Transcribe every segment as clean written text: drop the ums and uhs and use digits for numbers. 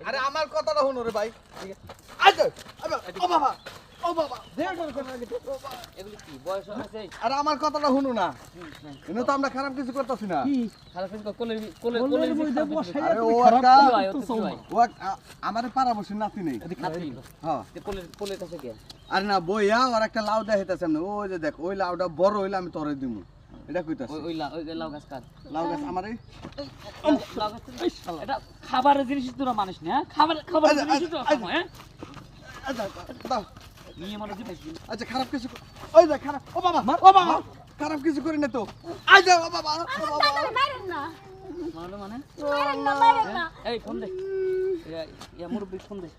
আরে আমার কথাটা শুনো রে ভাই। আরে আমার কথাটা শুনো না, তো আমরা খারাপ কিছু করতেছি না। আমার পাড়াবসীর নাতি নেই। আরে না বইয়া আর একটা লাউ দেখাইতেছে, ওই যে দেখ ওই লাউটা বড় হইলে আমি তোরে দিব। এটা কইতাছি ওই লাউ গাছ কার? লাউ গাছ আমার এই লাউ গাছ এটা খাবারের জিনিস তোরা মানুষ না, খাবারের জিনিস তো খাবো। হ্যাঁ দাও নিয়ে মনে দিবি। আচ্ছা খারাপ কিছু ওই দেখ খারাপ। ও বাবা খারাপ কিছু করি না তো। আই যাও বাবা মারেন না মারলো মানে মারেন না এই ফোন দে, ইয়া মুরব্বি ফোন দে।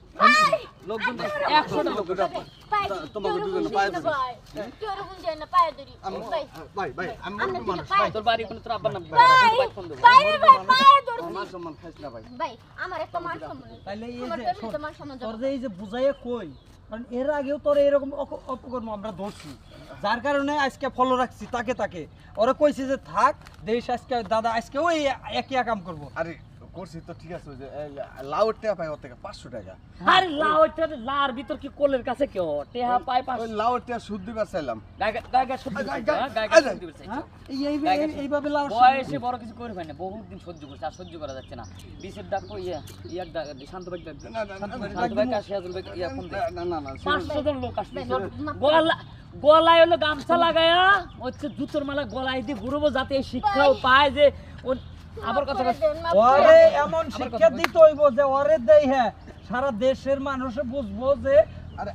লোকজন 100টা লোক তোমাকে দুজন পায়ে ধরি। ভাই কেউ রকম যায় না পায়ে ধরি ভাই ভাই আমি মানুষ তোর বাড়ি কোন তোর আব্বার নাম ভাই ফোন দেব। ভাই পায়ে ধরি মান সম্মান খাইছ না ভাই। ভাই আমার একটা মান সম্মান তাইলে এই আমার যে ফ্যামিলিতে মান সম্মান তোর যে এই যে বুঝাইয়া কই, কারণ এর আগেও তোর এরকম অপকর্ম আমরা ধরছি, যার কারণে আজকে ফলো রাখছি তাকে ওরা কইছে যে থাক দেশ আজকে দাদা আজকে ওই একই কাম করবো। আরে করছি তো ঠিক আছে, ওই যে লাউর টাকা পাই ওর থেকে 500 টাকা। আরে লাউটা লার ভিতর কি কোলের কাছে কেউ টেহা পায় পাস ওই লাউর টাকা সুদ দিবার চাইলাম। গায়গা সহ্য করছে। এইভাবে লাউ বয়সে বড় কিছু করে হয় না, বহুত দিন সহ্য করছে, আর সহ্য করা যাচ্ছে না। বিশের ডাক ইয়ার ডাক শান্ত ভাই ডাক শান্ত ভাই কাছে আজল ভাই ইয়া ফোন দে। না 500 জন লোক আসবে, গলায় হলো গামছা লাগায়া হচ্ছে জুতোর মালা গলায় দিয়ে ঘুরবো, যাতে এই শিক্ষাও পায় যে আবার কথা ওরে এমন শিক্ষা দিতে হইব যে ওরে দেই হ্যাঁ সারা দেশের মানুষ বুঝবো যে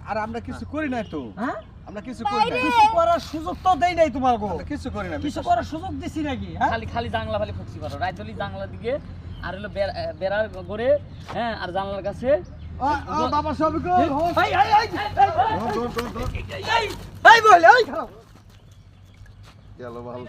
আরে আমরা কিছু করি না তো। হ্যাঁ আমরা কিছু করি না, কিছু করার সুযোগ তো দেই নাই তোমার গো। আমরা কিছু করি না, কিছু করার সুযোগ দিছি নাকি? হ্যাঁ খালি জানলা খালি ফুকছি পারো, রাইতলি জানলা দিকে আর হলো বেড়ার গড়ে, হ্যাঁ আর জানলার কাছে বাবা সব গো এই বলে এই খারাপ গেল ভালো।